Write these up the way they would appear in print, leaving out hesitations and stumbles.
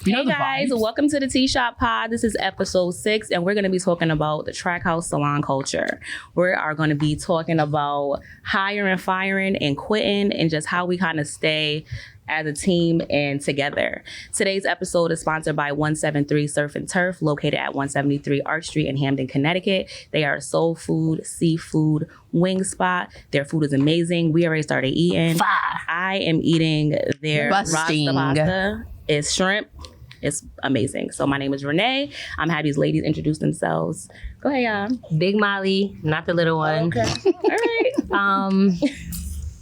Hey guys, welcome to the Tea Shop Pod. This is episode 6, and we're going to be talking about the Trachouse Salon culture. We are going to be talking about hiring, firing, and quitting, and just how we kind of stay as a team and together. Today's episode is sponsored by 173 Surf and Turf, located at 173 Arch Street in Hamden, Connecticut. They are a soul food, seafood, wing spot. Their food is amazing. We already started eating. I am eating their rasta pasta. It's shrimp. It's amazing. So my name is Renee. I'm having these ladies introduce themselves. Go ahead, y'all. Big Molly, not the little one. Okay. All right.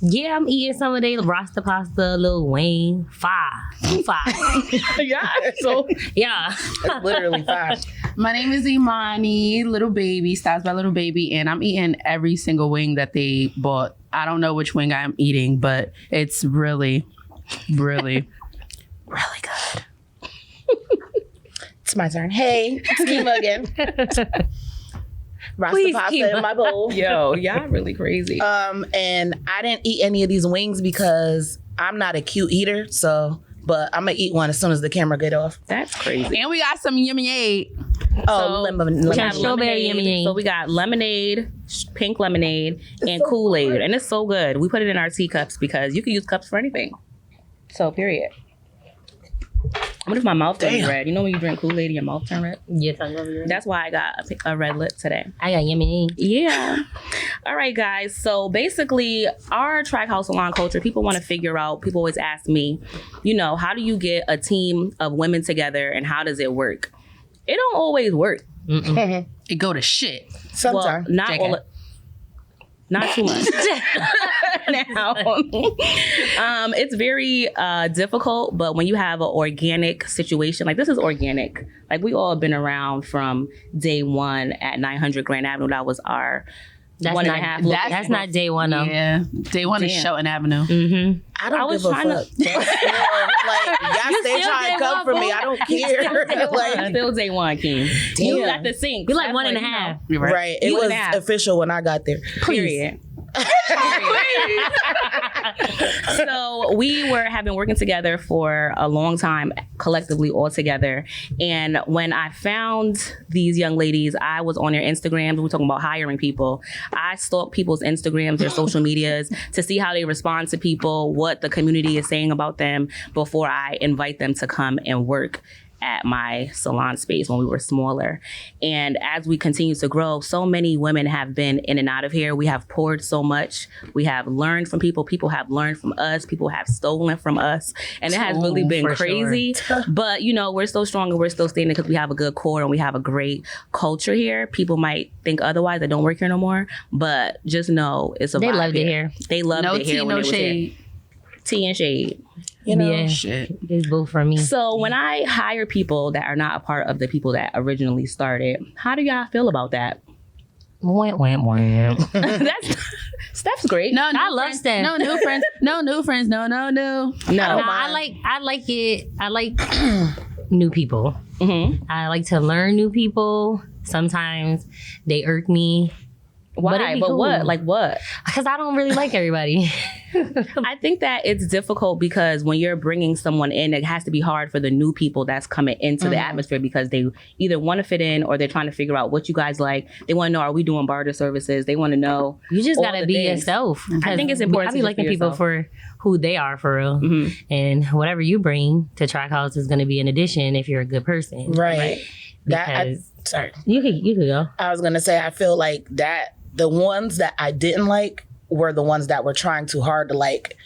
Yeah, I'm eating some of their rasta pasta, Lil Wayne. 5. Yeah. So yeah. It's literally 5. My name is Imani, Little Baby, Styles by Little Baby, and I'm eating every single wing that they bought. I don't know which wing I'm eating, but it's really, really, really good. It's my turn. Hey, it's Kima again. Rasta Please, pasta Kima. in my bowl. Yo, y'all really crazy. And I didn't eat any of these wings because I'm not a cute eater. But I'm gonna eat one as soon as the camera get off. That's crazy. And we got some yummy. Oh, We got Strawberry lemonade. lemonade. So we got lemonade, pink lemonade, and Kool-Aid. And it's so good. We put it in our teacups because you can use cups for anything. So, period. What if my mouth turns red? You know when you drink Kool-Aid and your mouth turns red? Yes, I love you. That's why I got a red lip today. I got yummy. Yeah. All right, guys. So basically, our Trachouse Salon culture, people want to figure out, people always ask me, how do you get a team of women together and how does it work? It don't always work. It go to shit. Sometimes. Well, not too much. Now, it's very difficult, but when you have an organic situation, like this is organic. Like we all have been around from day one at 900 Grand Avenue. That was our That's 1.5. That's not day one though. Yeah. Day one is Damn. Shelton Avenue. Mm-hmm. I don't was give a trying fuck. Y'all stay still trying day to come one, for me. boo. I don't care. Still day one, Kim. You got the sink. We like That's 1.5. You're Right. It You was and a half. official when I got there. Period. So we have been working together for a long time, collectively all together. And when I found these young ladies, I was on their Instagrams. We were talking about hiring people. I stalk people's Instagrams, their social medias, to see how they respond to people, what the community is saying about them before I invite them to come and work at my salon space when we were smaller. And as we continue to grow, so many women have been in and out of here. We have poured so much. We have learned from people. People have learned from us. People have stolen from us. And it has really been for crazy. But, we're so strong and we're still standing because we have a good core and we have a great culture here. People might think otherwise. They don't work here no more. But just know it's a They vibe loved it here. They loved No it here tea, when no they was here. shade. Tea and shade. Yeah. Shit. It's both for me. So when I hire people that are not a part of the people that originally started, how do y'all feel about that? That's Steph's great. No, I love Steph. No new friends. No new friends. No. No. I like it. I like new people. Mm-hmm. I like to learn new people. Sometimes they irk me. Why? But cool. what? Like what? Because I don't really like everybody. I think that it's difficult because when you're bringing someone in, it has to be hard for the new people that's coming into the atmosphere because they either want to fit in or they're trying to figure out what you guys like. They want to know, are we doing barter services? They want to know. You just all gotta the be things. yourself. I think it's important I be to just liking be people yourself. for who they are for real. Mhm. And whatever you bring to Trachouse is going to be an addition if you're a good person. Right. Because Sorry. you could go. I was going to say, I feel like that the ones that I didn't like were the ones that were trying too hard to like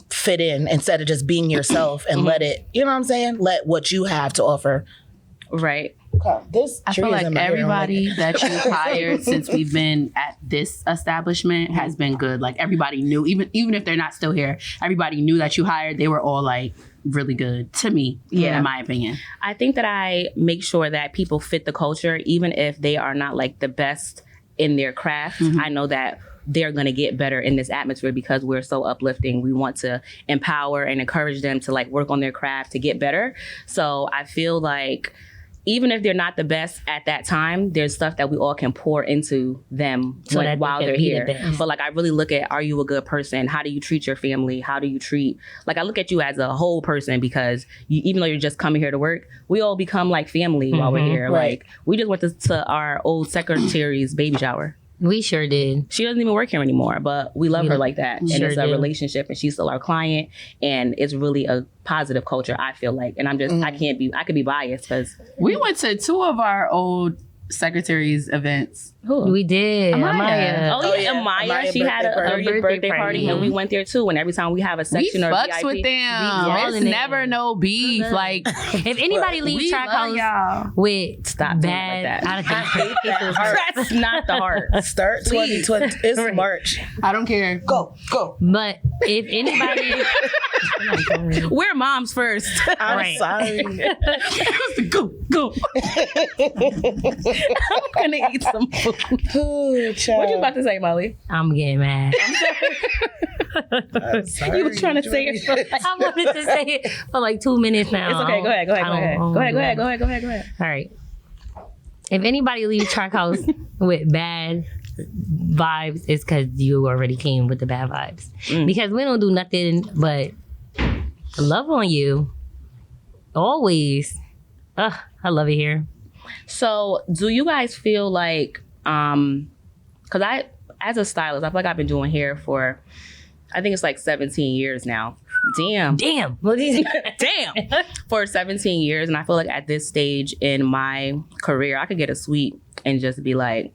fit in instead of just being yourself and let it, you know what I'm saying? Let what you have to offer. Right. This I feel tree is like in my hair. everybody that you've hired since we've been at this establishment has been good. Like everybody knew, even if they're not still here, everybody knew that you hired. They were all like really good to me, in my opinion. I think that I make sure that people fit the culture, even if they are not like the best in their craft. I know that they're going to get better in this atmosphere because we're so uplifting. We want to empower and encourage them to like work on their craft to get better. So I feel like even if they're not the best at that time, there's stuff that we all can pour into them So that they while can they're be the here. best. But like, I really look at, are you a good person? How do you treat your family? How do you treat, like, I look at you as a whole person, because even though you're just coming here to work, we all become like family while we're here. Right. Like, we just went to our old secretary's baby shower. We sure did. She doesn't even work here anymore, but we love her like that. And Sure it's a do. relationship, and she's still our client, and it's really a positive culture, I feel like. And I'm just, I could be biased because We went to 2 of our old secretaries events. We did. Amaya. Amaya. Oh, yeah, yeah. Amaya, Amaya she had a birthday 30th birthday party, party. and we went there too. And every time we have a We section or fucks VIP, with them. all It's in never there. no beef. Like, If anybody leaves we Track love House y'all. with Stop doing it like bad, that. I hate that. That's not the heart. Start 2020. It's March. I don't care. Go. But if anybody, We're moms first. I'm Right. sorry. Go. I'm gonna eat some food. Ooh, child. What you about to say, Molly? I'm getting mad. I'm sorry. You were trying to say it. I wanted to say it for like 2 minutes now. It's okay. Go ahead. I don't- Go ahead. All right. If anybody leaves Track House with bad vibes, it's because you already came with the bad vibes. Because we don't do nothing but love on you. Always. Ugh, I love it here. So, do you guys feel like, because I, as a stylist, I feel like I've been doing hair for, I think it's like 17 years now. Damn. Damn. What is it? Damn. For 17 years. And I feel like at this stage in my career, I could get a suite and just be like,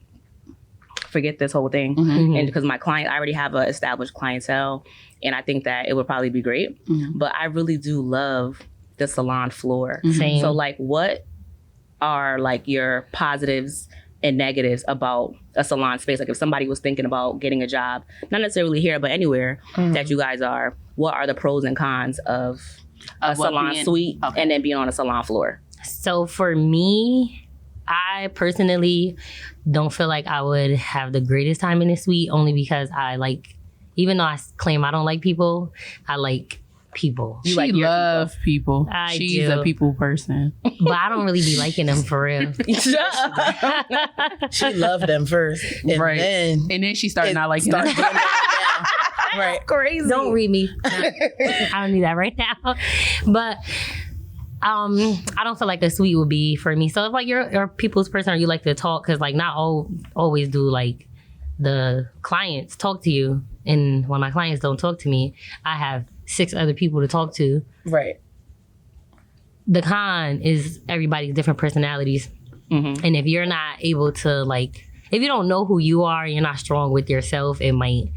forget this whole thing. And because my client, I already have an established clientele, and I think that it would probably be great. But I really do love the salon floor. Same. So like, what are like your positives and negatives about a salon space? Like if somebody was thinking about getting a job, not necessarily here, but anywhere that you guys are, what are the pros and cons of a Of what salon being- suite okay. and then being on a salon floor? So for me, I personally don't feel like I would have the greatest time in the suite, only because I like, even though I claim I don't like people, I like people. You She like your love people. I She's do. a people person. But I don't really be liking them for real. She loved them first. And Right. then And then she started it not liking started us. going down. Right. Crazy. Don't read me. I don't need that right now. But I don't feel like a suite would be for me. So if like you're a people's person or you like to talk, because like not always do like the clients talk to you, and when my clients don't talk to me, I have 6 other people to talk to. Right. The con is everybody's different personalities. And if you're not able to like, if you don't know who you are, you're not strong with yourself, it might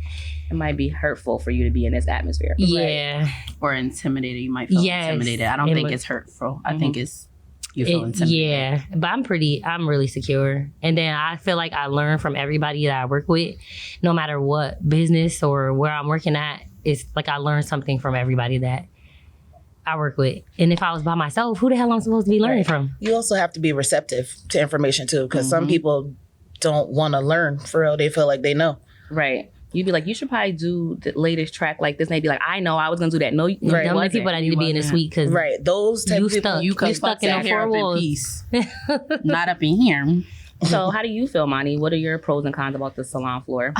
be hurtful for you to be in this atmosphere. yeah. Or intimidated. You might feel Yes. intimidated. I don't It think was- it's hurtful. I think it's you feel It- intimidated. yeah, but I'm really secure. And then I feel like I learn from everybody that I work with, no matter what business or where I'm working at. It's like I learn something from everybody that I work with. And if I was by myself, who the hell I'm supposed to be learning Right. from? You also have to be receptive to information too, because some people don't want to learn for real. They feel like they know. Right. You'd be like, you should probably do the latest track like this. And they'd be like, I know I was going to do that. No, you Right. The only wasn't. people that need to be in the wasn't. suite because Right. Those type You of people. stuck. You You stuck in sit them here 4 up in walls. peace. Not up in here. So how do you feel, Monty? What are your pros and cons about the salon floor?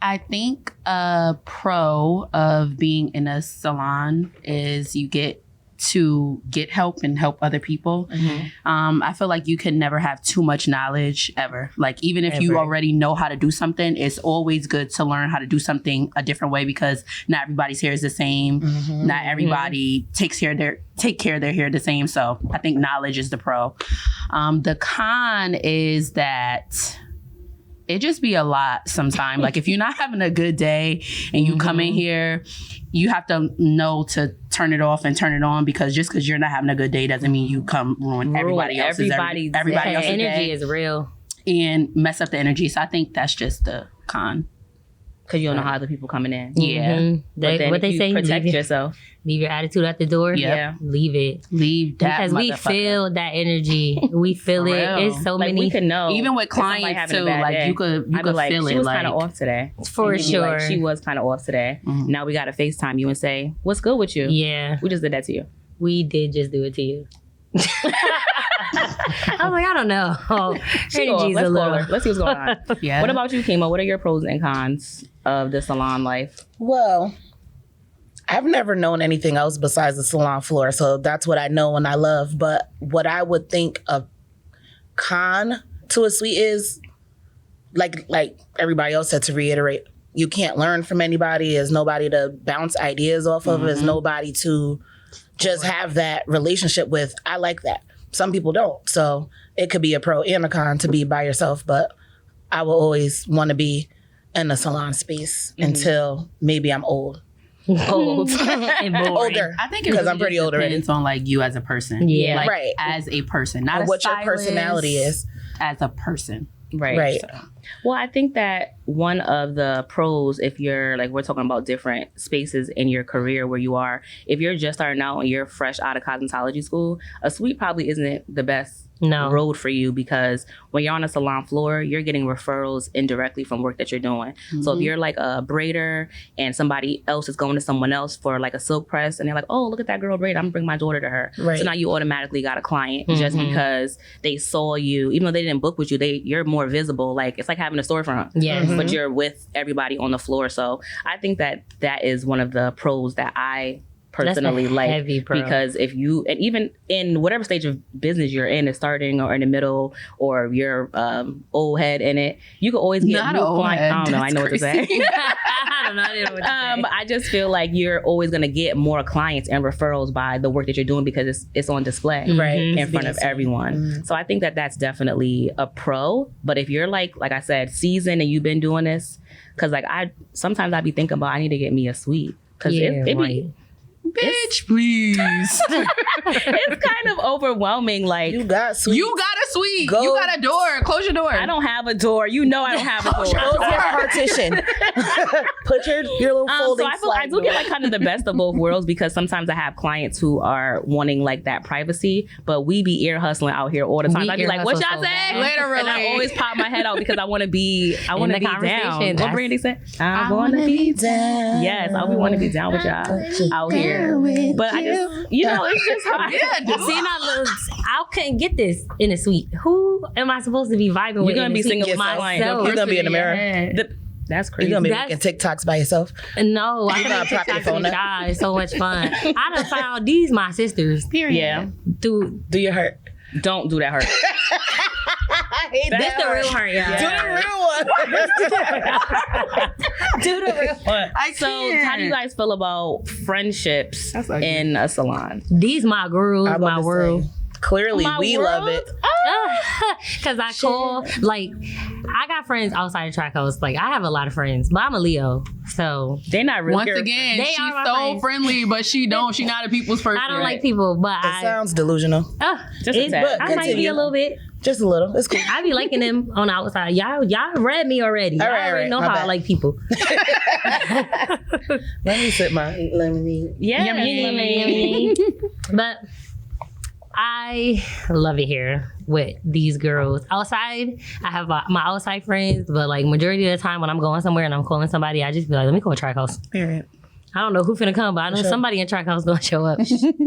I think a pro of being in a salon is you get to get help and help other people. I feel like you can never have too much knowledge ever. Like even if you Ever. already know how to do something, it's always good to learn how to do something a different way because not everybody's hair is the same. Not everybody take care of their hair the same. So I think knowledge is the pro. The con is that it just be a lot sometimes. Like if you're not having a good day and you come in here, you have to know to turn it off and turn it on because just because you're not having a good day doesn't mean you come ruin everybody else's everybody's everybody day. else's energy day is real. and mess up the energy. So I think that's just the con. Because you don't know how other people coming in. Yeah. Mhm. But then What if they you say, protect leave, yourself. leave your attitude at the door. Yep. Yeah. Leave it. Leave that Because we motherfucker. feel that energy. We feel For it. real. It's so Like many we can know. Even with if somebody clients having a too, bad like day. you could I'd be like, feel she it was like kind of off today. for And you'd be like, sure. she was kind of off today. Now we got to FaceTime you and say, what's good with you? Yeah, We just did that to you. we did just do it to you. I was like, I don't know. Her She energy's off. a little. Let's see what's going on. Yeah. What about you, Kimo? What are your pros and cons of the salon life? Well, I've never known anything else besides the salon floor, so that's what I know and I love. But what I would think a con to a suite is, like everybody else said, to reiterate, you can't learn from anybody. There's nobody to bounce ideas off of. There's nobody to just have that relationship with. I like that. Some people don't. So it could be a pro and a con to be by yourself, but I will always want to be in the salon space until maybe I'm old. Old and boring. Older. I think it because really I'm pretty just old already. depends on like you as a person. Yeah. Like, Right. as a person, not And a what your stylist, personality is. as a person. Right. So, Well, I think that one of the pros, if you're like, we're talking about different spaces in your career where you are, if you're just starting out and you're fresh out of cosmetology school, a suite probably isn't the best road for you, because when you're on a salon floor, you're getting referrals indirectly from work that you're doing. So if you're like a braider and somebody else is going to someone else for like a silk press and they're like, oh, look at that girl braid, I'm gonna bring my daughter to her. Right. So now you automatically got a client just because they saw you, even though they didn't book with you, you're more visible. Like it's like having a storefront. Yes. But you're with everybody on the floor. So I think that is one of the pros that I personally That's a like, heavy pro. because if you, and even in whatever stage of business you're in, is starting or in the middle, or you're old head in it, you can always get Not new old clients. head. I don't know. I know what to say. I don't know. I didn't know what to say. I just feel like you're always going to get more clients and referrals by the work that you're doing, because it's on display Right. in front of everyone. So I think that that's definitely a pro. But if you're like I said, seasoned and you've been doing this, because like sometimes I be thinking about, I need to get me a suite, because Yeah, it be, right. bitch, please. it's kind of overwhelming. Like You got suite. You got a suite. Go. You got a door. Close your door. I don't have a door. You know I don't have a door. Close your partition. Put your little folding So I feel I do get like kind of the best of both worlds, because sometimes I have clients who are wanting like that privacy, but we be ear hustling out here all the time. We I be ear like, what hustle y'all so say? bad. Literally. And I always pop my head out because I want to be down. conversation, What that's- Brandy said? I want to be down. Yes, I want to be down with y'all out here. But I just, it's just hard. Yeah, See, I couldn't get this in a suite. Who am I supposed to be vibing with? You're gonna in be a suite? singing with myself. You're gonna be in the mirror. That's You're crazy. gonna be That's- making TikToks by yourself. No, I You gotta can prop your TikTok phone with up. y'all. It's so much fun. I done found these my sisters. Period. Yeah. Dude, Do your hurt. Don't do that hurt. I hate this the real hurt, y'all. Do the real one. Do the real hurt. So how do you guys feel about friendships That's ugly. in a salon? These my girls, I'm about my to world. say, clearly, My we world? love it. Because I call, like, I got friends outside of Trachouse. Like, I have a lot of friends, but I'm a Leo. So They're not really. Once again, They she's are my so friends. friendly, but she don't. She not a people's person. I don't like people, but It sounds delusional. Just a tad. I might be Continue. a little bit. Just a little. It's cool. I be liking them on the outside. Y'all read me already. Y'all All right, already know my how I bad. like people. Let me sip my lemonade. Yeah. But I love it here with these girls. Outside, I have my outside friends, but like majority of the time when I'm going somewhere and I'm calling somebody, I just be like, let me call Trachouse. Period. I don't know who finna come, but I know somebody in Trachouse gonna show up.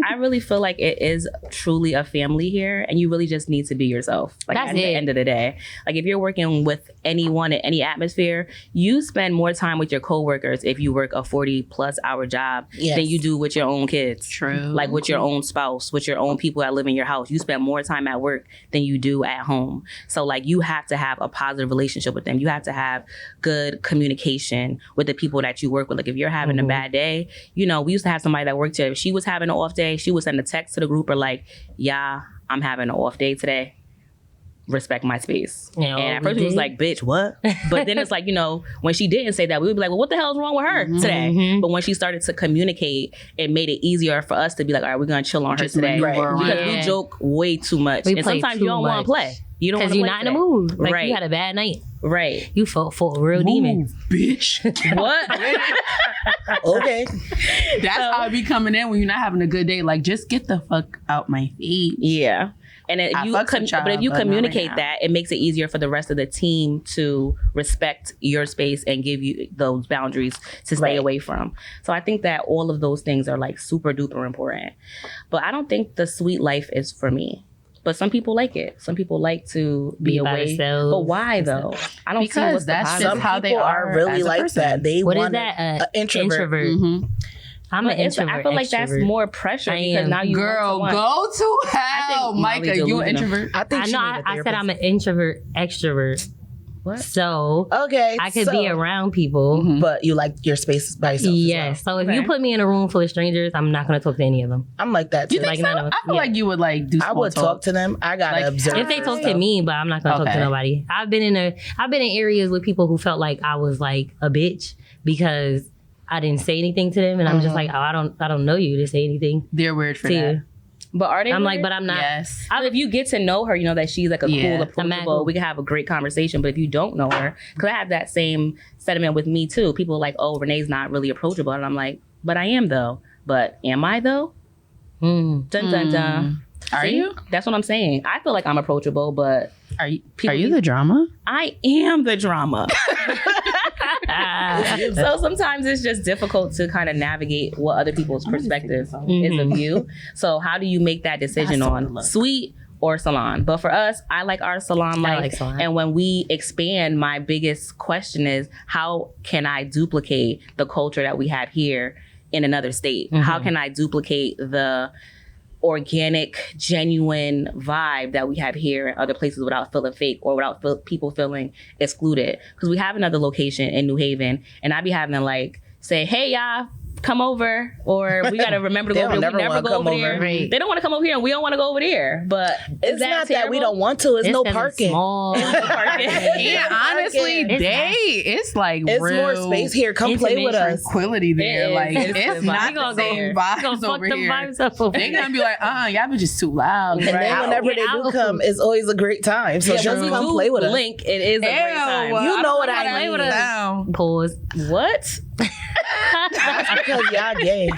I really feel like it is truly a family here, and you really just need to be yourself. Like That's at the it. end of the day, like if you're working with anyone in any atmosphere, you spend more time with your coworkers if you work a 40+ hour job Yes. than you do with your own kids. True. Like with your own spouse, with your own people that live in your house. You spend more time at work than you do at home. So like you have to have a positive relationship with them. You have to have good communication with the people that you work with. Like if you're having a bad day, we used to have somebody that worked here. If she was having an off day, she would send a text to the group or like, yeah, I'm having an off day today. Respect my space. Yeah, and at we first it was did. like, bitch, what? But then it's like, when she didn't say that, we would be like, well, what the hell's wrong with her today? But when she started to communicate, it made it easier for us to be like, all right, we're going to chill on her Just today. maneuver Right. around. Because we Yeah. joke way too much. We And play sometimes too you don't want much. to play. You don't want Because to you're play not in the today. mood. Like Right. you had a bad night. Right. You fought for a real demon. Move, bitch. What? Okay. That's how it be coming in when you're not having a good day. Like, just get the fuck out my face. Yeah. And if I you fucks with y'all, but if you but not communicate right now. that, it makes it easier for the rest of the team to respect your space and give you those boundaries to stay Right. away from. So I think that all of those things are like super duper important. But I don't think the sweet life is for me. But some people like it. Some people like to be by away. themselves. But why though? I don't see Because what's the that's positive. just how they People are really as a like person. that. They What is want that? an introvert. Mm-hmm. I'm But an introvert. I feel like that's extrovert. more pressure I because am. now you Girl, want to go to hell, Molly Micah. You an delusional. introvert? I think I she know. need a I said therapist. I'm an introvert extrovert. What? So Okay, I could so- be around people. Mhm. but you like your space by yourself. Yes. So if you Okay. put me in a room full of strangers, I'm not going to talk to any of them. I'm like that too. You think Like, so? none of us. I feel Yeah. like you would like do. I Small would talk to them. I gotta Like, observe. If they talk to stuff. me, but I'm not going to talk Okay. to nobody. I've been in areas with people who felt like I was like a bitch because I didn't say anything to them, and I'm just like, oh, I don't know you to say anything They're weird for to that. you. But are they? I'm like, weird? but I'm not. Yes. If you get to know her, you know that she's like a Yeah. cool, approachable. We can have a great conversation. But if you don't know her, because I have that same sentiment with me too. People are like, oh, Renee's not really approachable, and I'm like, but I am though. But am I though? Mm. Dun dun dun. Are See? you? That's what I'm saying. I feel like I'm approachable, but Are you? People Are you need- the drama? I am the drama. So sometimes it's just difficult to kind of navigate what other people's perspective is of you. So how do you make that decision on suite or salon? But for us, I like our salon life. like salon. And when we expand, my biggest question is how can I duplicate the culture that we have here in another state? How can I duplicate the organic, genuine vibe that we have here in other places without feeling fake or without people feeling excluded? Because we have another location in New Haven, and I be having to like say, "Hey, y'all, come over," or we got to remember to They go over don't there. We never never wanna go come over there. over. Right. They don't want to come over here, and we don't want to go over there. But It's not that we don't want to. It's no 'cause parking. Small. Yeah, honestly, It's it's like It's real more space here. Come play with us. tranquility there. It is. Like It's it's the not vibe the over same there. vibes Gonna fuck over the here. vibes up over They're here. gonna be like, y'all be just too loud. And then whenever Get they do out. come, it's always a great time. So Yeah, just when we come do play with us. link, it is a great time. You know what I mean. Pause. What? That's because y'all gay.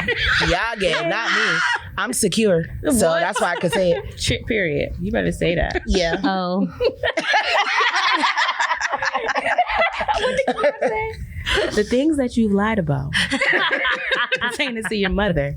Y'all gay, not me. I'm secure. So What? that's why I could say it. Period. You better say that. Yeah. Oh. The things that you've lied about pertaining to your mother.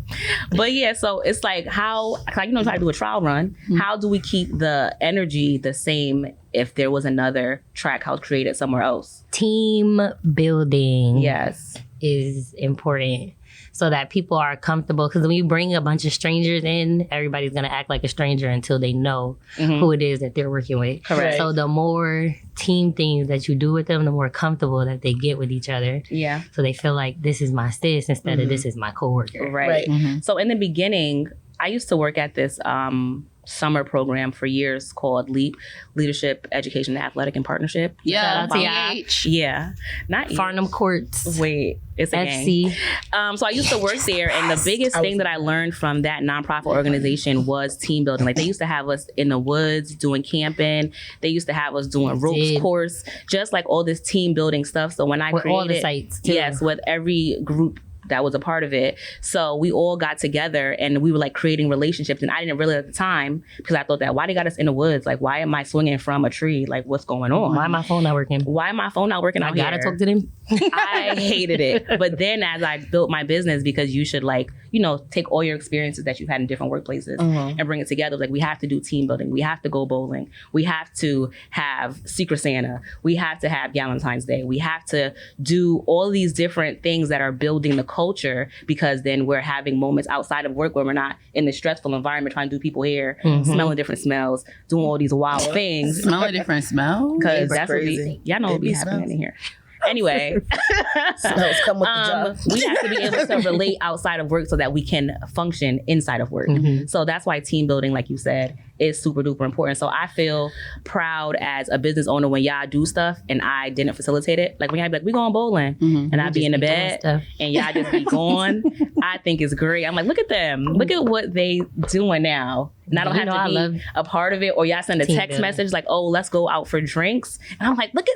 But yeah, so it's like how, like, you know, try to do a trial run. How do we keep the energy the same if there was another track house created somewhere else? Team building. Yes. Is important so that people are comfortable, because when you bring a bunch of strangers in, everybody's going to act like a stranger until they know who it is that they're working with. Correct. So the more team things that you do with them, the more comfortable that they get with each other, Yeah. so they feel like this is my sis instead of this is my coworker. Right. Right. So in the beginning, I used to work at this summer program for years called LEAP, Leadership, Education, Athletic, and Partnership. Yeah, Shout out to y'all. TH. Yeah. Not Farnham Courts. Wait, it's a gang. FC. So I used to work there, and the biggest thing that I learned from that nonprofit organization was team building. Like, they used to have us in the woods doing camping. They used to have us doing ropes did. course, just like all this team building stuff. So when I With created, all the sites, too. yes, with every group that was a part of it. So we all got together and we were like creating relationships. And I didn't realize at the time, because I thought that, why they got us in the woods? Like, why am I swinging from a tree? Like, what's going on? Why my phone not working? Why my phone not working I out gotta here? talk to them. I hated it. But then as I built my business, because you should, like, you know, take all your experiences that you've had in different workplaces and bring it together. Like, we have to do team building. We have to go bowling. We have to have Secret Santa. We have to have Valentine's Day. We have to do all these different things that are building the culture, because then we're having moments outside of work where we're not in the stressful environment trying to do people hair, smelling different smells, doing all these wild things. Smell a different smell. Because It's that's crazy. what y'all know what It be be happening smells. in here. Anyway, Smells come with the job. we have to be able to relate outside of work so that we can function inside of work. So that's why team building, like you said, is super duper important. So I feel proud as a business owner when y'all do stuff and I didn't facilitate it. Like when y'all be like, we going bowling, and I be in the be doing bed stuff. and y'all just be gone. I think it's great. I'm like, look at them. Look at what they doing now. And I don't You have know I to love be a part of it. Or y'all send a team text building. message like, oh, let's go out for drinks. And I'm like, look at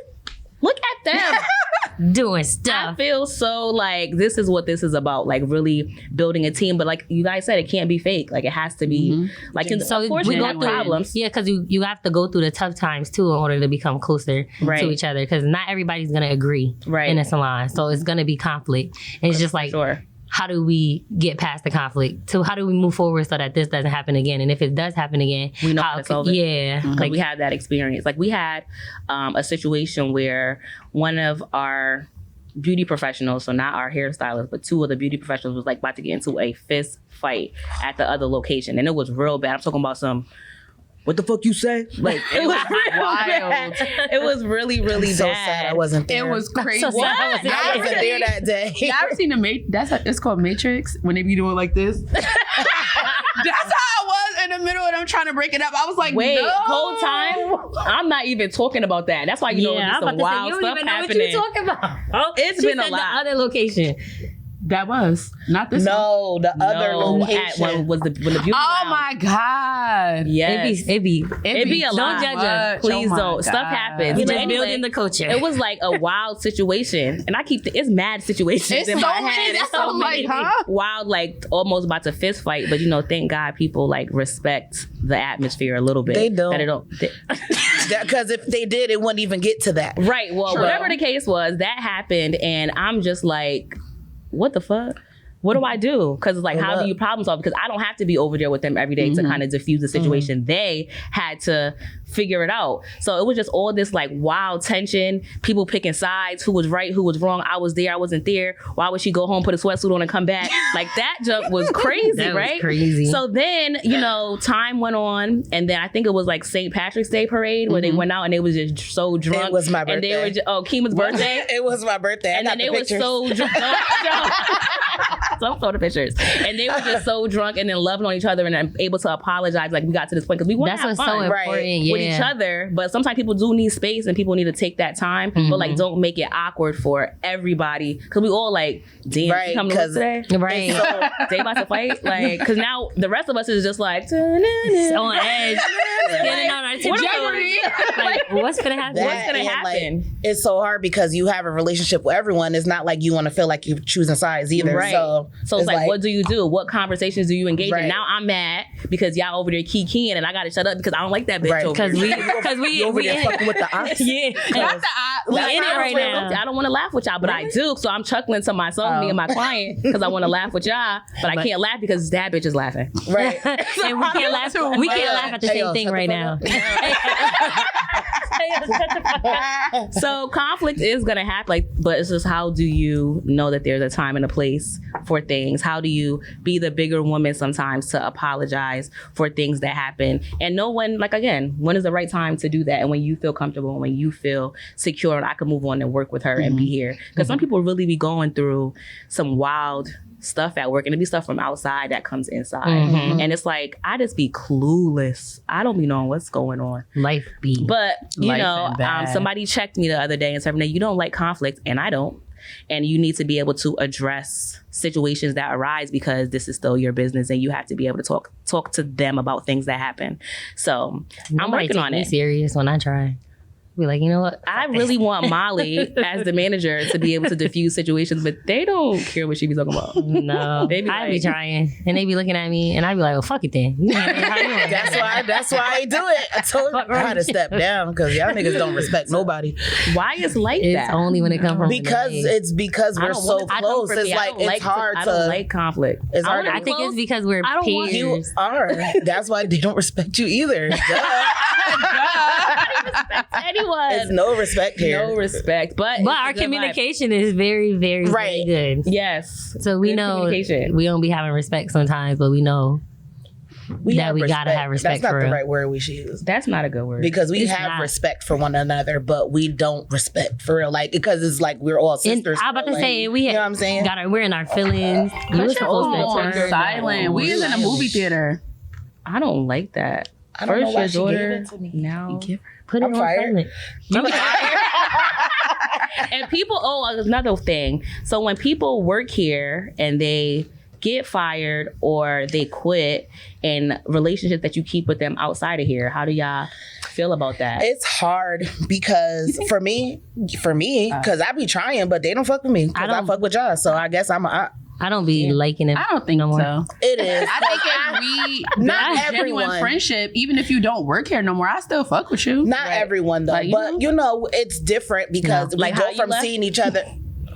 them. Doing I stuff. feel so like this is what this is about, like really building a team. But like you guys said, it can't be fake. Like it has to be like, So of course we we go have through problems. Yeah, because you have to go through the tough times too in order to become closer Right. to each other. Because not everybody's gonna agree Right. in a salon, so it's gonna be conflict. And it's just like, Sure. how do we get past the conflict? So how do we move forward so that this doesn't happen again? And if it does happen again, we know how to solve it. Yeah. Like we had that experience. Like we had a situation where one of our beauty professionals, so not our hairstylist, but two of the beauty professionals was like about to get into a fist fight at the other location. And it was real bad. I'm talking about some, what the fuck you say? Like it was wild. It was really, really So bad. sad I wasn't there. It was crazy. So sad I wasn't I wasn't there that day. Y'all ever seen it's called Matrix when they be doing like this? That's how I was in the middle and I'm trying to break it up. I was like, Wait, no. whole time? I'm not even talking about that. That's why you know Yeah, there's I'm some about to say, wild you don't stuff even know happening. what you're talking about. Oh, It's she been a said lot. The other location. That was not this one. No, the other At location. when the beauty Oh lounge. my God. Yes. It be a don't lot. judge us. Please Oh my don't. Stuff God. happens. We're But just anyway, building the culture. it was like a wild situation, and I keep it's mad situations It's in so my many head. It's that so I'm many like, huh? wild, like almost about to fist fight. But thank God people like respect the atmosphere a little bit. They don't. That it don't. Because if they did, it wouldn't even get to that. Right. Well, whatever the case was, that happened, and I'm just like, what the fuck? What do I do? Because it's like, how do you problem solve? Because I don't have to be over there with them every day to kind of diffuse the situation. They had to figure it out. So it was just all this like wild tension, people picking sides, who was right, who was wrong. I was there, I wasn't there. Why would she go home, put a sweatsuit on and come back? Like that jump was crazy, That was right? crazy. So then, time went on, and then I think it was like St. Patrick's Day parade where they went out and they was just so drunk. It was my And they birthday. were just, Kima's birthday. It was my birthday. And then they were so drunk. Some sort of pictures. And they were just so drunk and then loving on each other and then able to apologize. Like we got to this point because we want to That's have what's fun so important. Right. Yeah. with each other. But sometimes people do need space and people need to take that time. But like, don't make it awkward for everybody because we all like, damn, Right, you come to work 'cause- today. Right. So, They about to fight, like, because now the rest of us is just like On edge. Standing on our What are we tiptoes. Like, what's gonna happen? that What's gonna and, happen? Like, it's so hard because you have a relationship with everyone. It's not like you want to feel like you're choosing sides either. Right. So it's like, what do you do? What conversations do you engage Right. in? Now I'm mad because y'all over there keying and I got to shut up because I don't like that bitch Right. over Because there. you over there fucking with the ops. Yeah. Not the We That's in how it I right feel. now. I don't want to laugh with y'all, but I do. So I'm chuckling to myself, me and my client, because I want to laugh with y'all, but I can't laugh because that bitch is laughing. Right. And we can't laugh. We can't laugh at the Hey, same yo, thing shut the right fuck now. So conflict is gonna happen, like, but it's just how do you know that there's a time and a place for things? How do you be the bigger woman sometimes to apologize for things that happen and know when, like again, when is the right time to do that and when you feel comfortable and when you feel secure and I can move on and work with her and be here because some people really be going through some wild stuff at work and it be stuff from outside that comes inside and it's like I just be clueless. I don't be knowing what's going on. Life be. But Life and bad. somebody checked me the other day and said, "You don't like conflict," and I don't. And you need to be able to address situations that arise because this is still your business, and you have to be able to talk to them about things that happen. So I'm Nobody working take on me it. serious when I try. Be like, you know what? I really want Molly as the manager to be able to diffuse situations, but they don't care what she be talking about. No. They be I be like- trying. And they be looking at me and I be like, well, fuck it then. That's why I do it. I told you I had to step down because y'all niggas don't respect nobody. Why is like It's that? only when it comes from Because I we're don't so want- I close. don't- for It's me, I like don't it's like hard I to. don't like conflict. It's hard wanna to- be I think it's close. because we're I don't want peers. You are. That's why they don't respect you either. Duh. Anyone. It's no respect here. No respect. But But it's our a good vibe. communication is very, very, Right. very good. Yes. So we Good know communication. we don't be having respect sometimes, but we know that have we gotta have respect That's not for the real. right word we should use. That's not a good word. Because we It's have not. respect for one another, but we don't respect for real. Like, because it's like we're all And sisters. I'm about to like, say, we you know what I'm saying? we're in our feelings. You were your supposed phone to on turn silent. We is in a movie theater. I don't like that. I don't know why First she your gave daughter, it to me. now. Put it I'm on fired. silent. And people, another thing. So when people work here and they get fired or they quit and relationships that you keep with them outside of here, how do y'all feel about that? It's hard because for me, because I be trying, but they don't fuck with me. Because I don't- fuck with y'all. So I guess I'm a. I don't be liking it. I don't think no more. so. It is. I think if we Not build genuine everyone. friendship, even if you don't work here no more, I still fuck with you. Not everyone though, Like, you but know? you know it's different because we Like how go you from left? seeing each other.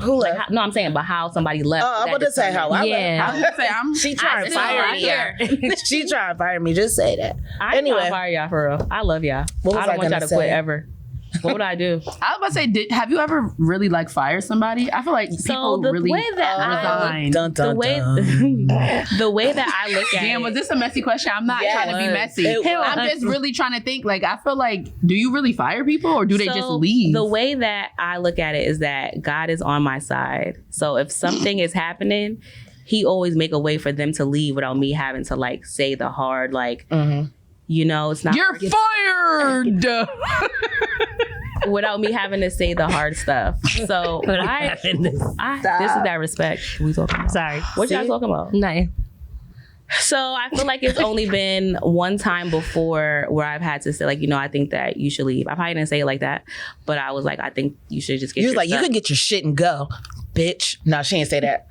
Who Like, left? no, I'm saying, but how somebody left. Oh, I'm about to say how I Yeah. I was gonna say She trying to still fire like me. her. Yeah. She trying to fire me. Just say that. I ain't Anyway. gonna fire y'all for real. I love y'all. What was I don't I want y'all gonna to quit say? ever. What would I do? I was about to say, have you ever really like fired somebody? I feel like people the really way that resign. Dun, dun, the way dun. the way that I look at Damn, it, was this a messy question? I'm not Yes, trying to be messy. it was. I'm just really trying to think. Like, I feel like, do you really fire people or do they just leave? The way that I look at it is that God is on my side. So if something is happening, He always make a way for them to leave without me having to like say the hard like. You know, it's not. You're fired. Without me having to say the hard stuff. So this is that respect we talking about. Sorry. What y'all talking about? No. So I feel like it's only been one time before where I've had to say like, you know, I think that you should leave. I probably didn't say it like that, but I was like, I think you should just get. You was your like, you stuff. could get your shit and go, bitch. No, she didn't say that.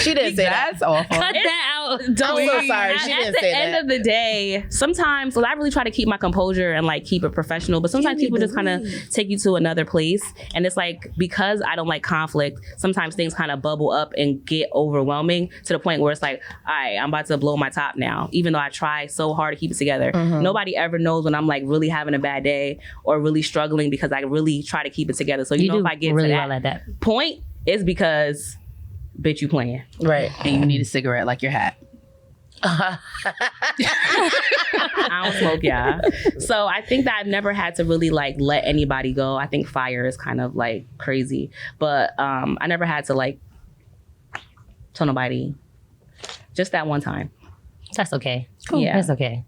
She didn't say that. That's awful. Cut that out. I'm so sorry. She At didn't the say end that. of the day, sometimes I really try to keep my composure and like keep it professional, but sometimes people just kind of take you to another place. And it's like, because I don't like conflict, sometimes things kind of bubble up and get overwhelming to the point where it's like, all right, I'm about to blow my top now, even though I try so hard to keep it together. Nobody ever knows when I'm like really having a bad day or really struggling because I really try to keep it together. So you know, do if I get really to well at that. point, it's because bitch, you playing. Right. And you need a cigarette like your hat. I don't smoke, yeah. So I think that I've never had to really like let anybody go. I think fire is kind of like crazy, but I never had to like tell nobody. Just that one time. That's okay. Yeah. That's okay.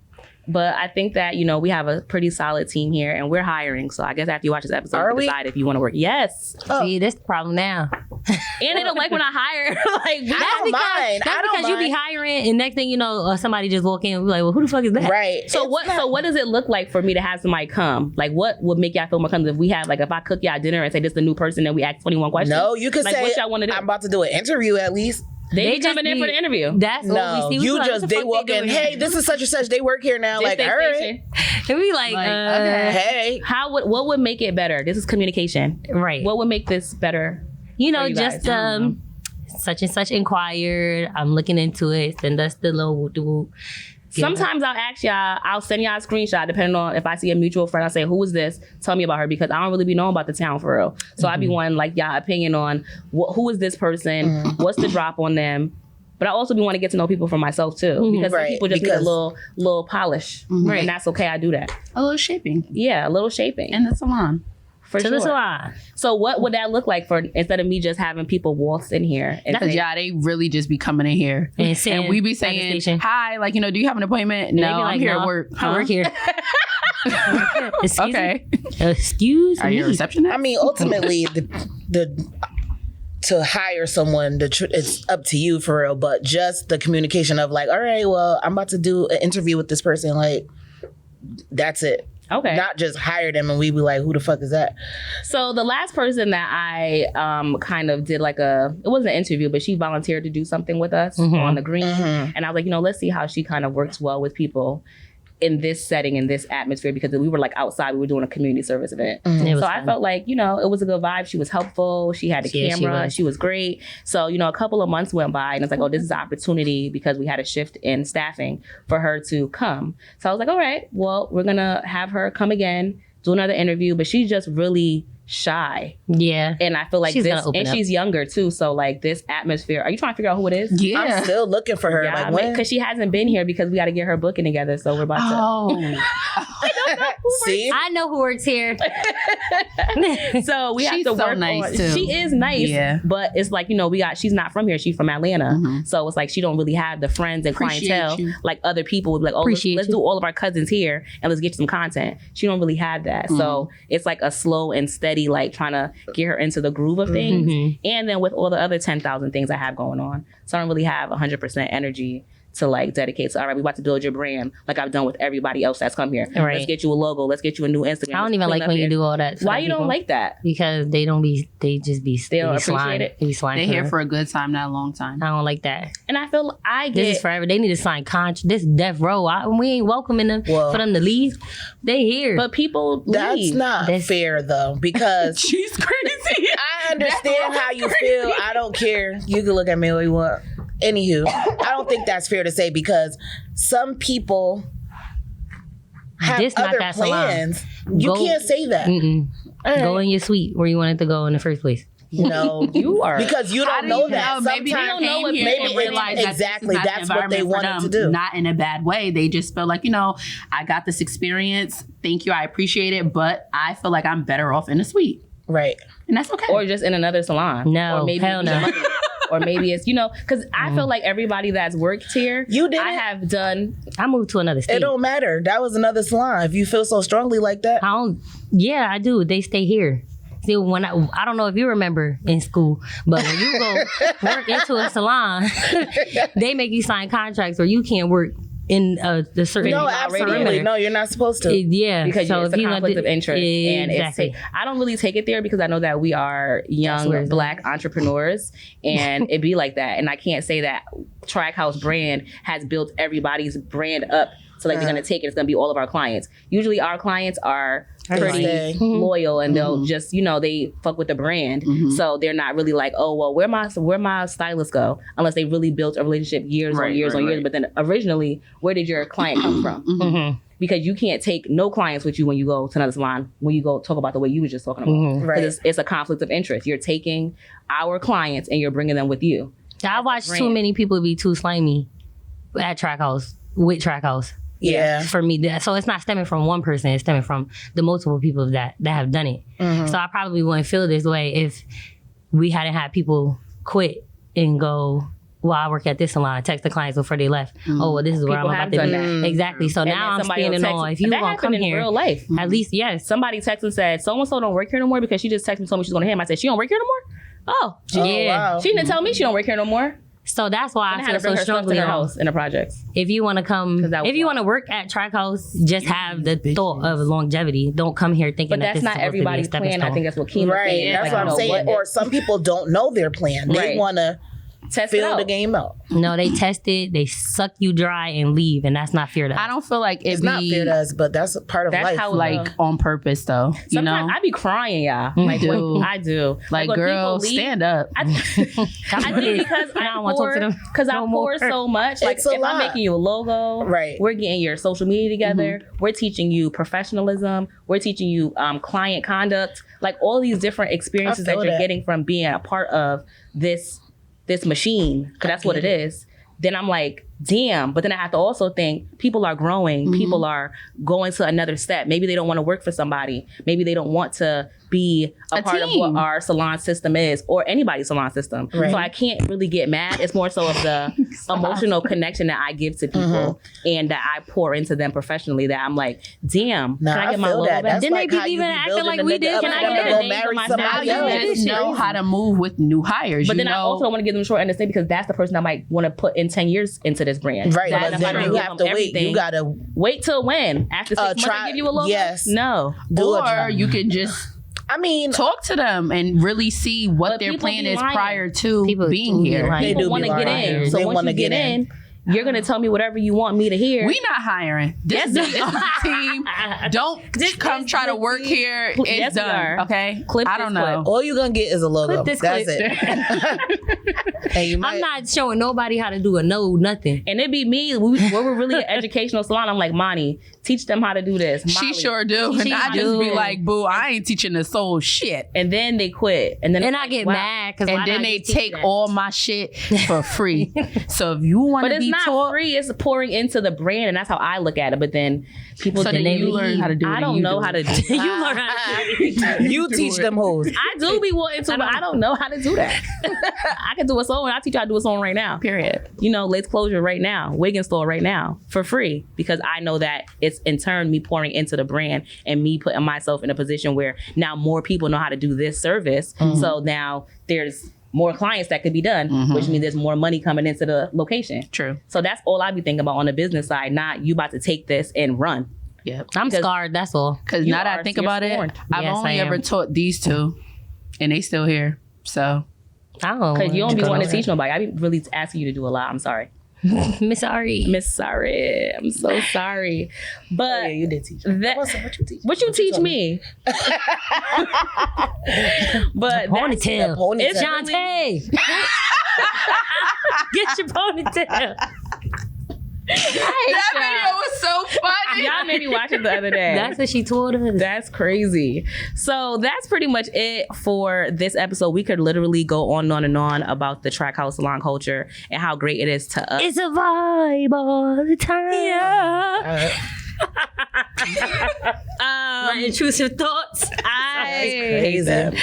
But I think that, you know, we have a pretty solid team here and we're hiring. So I guess after you watch this episode, Are you can we? decide if you want to work. Yes. See, this the problem now. And they don't like when I hire. Like, I don't mind. That's I don't because you be mind. hiring, and next thing you know, somebody just walk in and be like, well, who the fuck is that? Right. So what does it look like for me to have somebody come? Like, what would make y'all feel more comfortable if I cook y'all dinner and say this is the new person and we ask 21 questions? No, you could like, say, what y'all want to do? I'm about to do an interview at least. They just coming in be- for the interview. That's No, what we see. We you be like, just, what the they fuck walk in, doing? hey, this is such and such. They work here now. This Like, they all right. station. And we like, okay. Hey. What would make it better? This is communication. right. What would make this better? You know, for you guys? just such and such inquired. I'm looking into it. Send us the little. Sometimes I'll ask y'all, I'll send y'all a screenshot depending on if I see a mutual friend. I'll say, who is this? Tell me about her, because I don't really be knowing about the town for real. So I'd be wanting like y'all opinion on who is this person? What's the drop on them? But I also be wanting to get to know people for myself too, because some Right, people just need a because- little polish, and that's okay. I do that. A little shaping Yeah, a little shaping in the salon. for To sure. the salon. So what would that look like for instead of me just having people waltz in here? And Because say, yeah, they really just be coming in here. And saying And we be at the saying, station. hi, like, you know, do you have an appointment? And they No, be I'm like, here no, at work. I work here. Excuse Okay. me? Excuse Are me. you a receptionist? I mean, ultimately, the to hire someone, it's up to you for real. But just the communication of like, all right, well, I'm about to do an interview with this person. Like, that's it. Okay. Not just hire them and we be like, who the fuck is that? So the last person that I kind of did like it wasn't an interview, but she volunteered to do something with us on the green. And I was like, you know, let's see how she kind of works well with people in this setting, in this atmosphere, because we were like outside, we were doing a community service event. It was So I fun. felt like, you know, it was a good vibe. She was helpful. She had a Yeah, she camera. was. She was great. So, you know, a couple of months went by and it's like, oh, this is an opportunity because we had a shift in staffing for her to come. So I was like, all right, well, we're going to have her come again, do another interview, but she's just really shy. Yeah. And I feel like She's this, gonna open and up. she's younger too. So like this atmosphere, are you trying to figure out who it is? yeah. I'm still looking for her. Yeah, like, when? because she hasn't been here because we got to get her booking together. So we're about to. Oh. See? I know who works here. So we have She's to so work nice, on. too. She is nice, Yeah. but it's like, you know, she's not from here. She's from Atlanta, so it's like she don't really have the friends and Appreciate clientele you. like other people would be like, oh, Appreciate let's you. do all of our cousins here and let's get you some content. She don't really have that, so it's like a slow and steady, like trying to get her into the groove of things, and then with all the other 10,000 things I have going on, so I don't really have 100% energy to like dedicate. So, all right, we about to build your brand like I've done with everybody else that's come here. Right. Let's get you a logo. Let's get you a new Instagram. I don't even like when you do all that. Why you don't like that? Because they just be don't appreciate it. They be slime. They're here for a good time, not a long time. I don't like that. And I feel I get This is forever. They need to sign contract. This is death row. We ain't welcoming them for them to leave. They here. but people That's leave. not fair though, because She's crazy. I understand how you feel. I don't care. You can look at me all you want. Anywho, I don't think that's fair to say because some people have This not other that salon. plans. You Go- can't say that. Go in your suite where you wanted to go in the first place. No, You are because you don't know that. Maybe they Sometimes- don't know maybe maybe it- realize that exactly, this is not that's the what they environment for wanted them. to do. Not in a bad way. They just feel like, I got this experience. Thank you. I appreciate it. But I feel like I'm better off in a suite. Right. And that's okay. or just in another salon. No, or maybe hell it's no. money. Or maybe it's because I feel like everybody that's worked here, You did I it? have done. I moved to another It state. don't matter. That was another salon. If you feel so strongly like that, Yeah, I do. They stay here. See, when I don't know if you remember in school, but when you go work into a salon, they make you sign contracts where you can't work in the certain no, already absolutely, perimeter. no, you're not supposed to. Yeah, Because so it's if a you conflict of interest, and exactly. I don't really take it there because I know that we are young where it's Black entrepreneurs, and it be like that. And I can't say that Trachouse brand has built everybody's brand up so like they're gonna take it. It's gonna be all of our clients. Usually, our clients are pretty stay. loyal, and they'll just they fuck with the brand, so they're not really like, oh well, where my stylists go, unless they really built a relationship years on years. But then originally, where did your client come from? Because you can't take no clients with you when you go to another salon, when you go talk about the way you were just talking about. Right. Because it's a conflict of interest. You're taking our clients and you're bringing them with you. I watched too brand. many people be too slimy at Trachouse with Trachouse. Yeah. For me, so it's not stemming from one person; it's stemming from the multiple people that have done it. So I probably wouldn't feel this way if we hadn't had people quit and go, well, I work at this salon, text the clients before they left. Oh, well, this is where People I'm have about to done be. that. Exactly. So And now then I'm somebody will standing text- on. If you that want to come happened in here, real life. at least yes. Somebody texted and said, so and so don't work here no more because she just texted me and told me she's going to him. I said, she don't work here no more? Oh, she, Yeah. wow. she didn't tell me she don't work here no more. So that's why And I I had to feel bring so her stuff to strongly her on. house in the projects. If you want to come, 'Cause that was if you wild. want to work at Trachouse, just have the thought of longevity. Don't come here thinking But that that's this not is everybody's supposed to be a plan. stepping I think that's what Keem was Right. saying. That's Like, what I'm no, saying. Or some people don't know their plan. They Right. want to test it feel out. the game out. No, they test it, they suck you dry and leave, and that's not fair to us. I don't feel like It's not fair to us, but that's a part of That's life. how like on purpose though. You Sometimes know? I be crying, y'all. Like do. when, I do. Like, when girl, people leave, stand up. I think because I don't wanna talk to them because I no pour more. so much. Like It's a if I'm lot. making you a logo, Right. We're getting your social media together. We're teaching you professionalism. We're teaching you client conduct. Like all these different experiences I that feel you're that. getting from being a part of this machine. Because that's what it is. Then I'm like, damn. But then I have to also think people are growing. People are going to another step. Maybe they don't want to work for somebody. Maybe they don't want to be a part of what team. our salon system is or anybody's salon system. Right. So I can't really get mad. It's more so of the emotional connection that I give to people and that I pour into them professionally that I'm like, damn, Nah, can I I get my feel logo that. back? That's Didn't like they be how you even be acting building like a we nigga did? up Can for I them get to a go name marry for my somebody style? else? You just know how to move with new hires. But you then I know? also want to give them short understanding because that's the person that might want to put in 10 years into this brand. Right, That but if I then don't you give have them to wait. everything, You gotta wait till when? After 6 months try- I give you a logo? yes. No. do it. or you can just I mean, talk to them and really see what But their people plan be is lying. prior to People being do be here. lying. They do People be want to get lying. in. So They once wanna you get get in, you're going to tell me whatever you want me to hear. We not hiring. This is a team. Don't come try to work here. It's Yes, we done. are. Okay. Clip I this don't know. all you're gonna get is a logo. Clip this That's clip. it. And you might, I'm not showing nobody how to do a nothing. And it be me. We're really an educational salon. I'm like, Monty, teach them how to do this. She Molly. sure do. She And I just be do. like, boo, I ain't teaching the soul shit. And then they quit. And then And it's I like, get wow. mad because And then they take all my shit for free. So if you want But to it's be not taught, free. It's pouring into the brand, and that's how I look at it. But then people, so then then they you leave. learn how to do it. I and don't you know do how it. to do. you learn how to do it. you teach them hoes. I do be wanting to, but I don't know how to do that. I can do a song. I'll teach you how to do a song right now. Period. You know, Lace Closure right now, wig install right now for free because I know that it's in turn me pouring into the brand and me putting myself in a position where now more people know how to do this service. So now there's more clients that could be done, which means there's more money coming into the location. True. So that's all I be thinking about on the business side, not you about to take this and run. Yep. I'm scarred. That's all. Because now that I think about it, I've Yes, only I am. ever taught these two, and they still here. So I don't. Because you don't be go wanting to nowhere. teach nobody. I be really asking you to do a lot. I'm sorry. Miss Ari. Miss Sorry. I'm so sorry. But Yeah, you did teach. that, What you teach? what you teach told me? But Ponytail. ponytail. It's Shantae. Get your ponytail. that video was so funny. y'all made me watch it the other day. That's what she told us. That's crazy. So that's pretty much it for this episode. We could literally go on and on about the Trachouse Salon culture and how great it is to us. It's a vibe all the time. Yeah. My intrusive thoughts. I Crazy.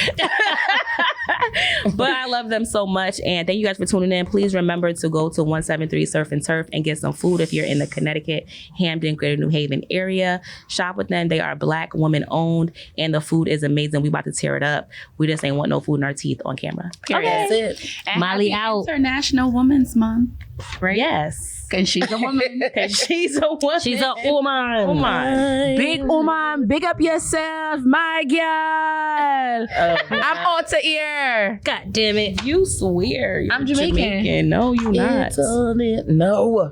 but I love them so much, and thank you guys for tuning in. Please remember to go to 173 Surf and Turf and get some food if you're in the Connecticut, Hampden, Greater New Haven area. Shop with them. They are Black woman owned, and the food is amazing. We about to tear it up. We just ain't want no food in our teeth on camera. That's it. And Molly happy out. International Women's Month. Right? Yes. Because she's a woman. Because she's a woman. She's a woman. woman. Big woman, big up yourself, my girl. I'm out to ear. God damn it. You swear. You're I'm Jamaican. No, you not. It's on it. No.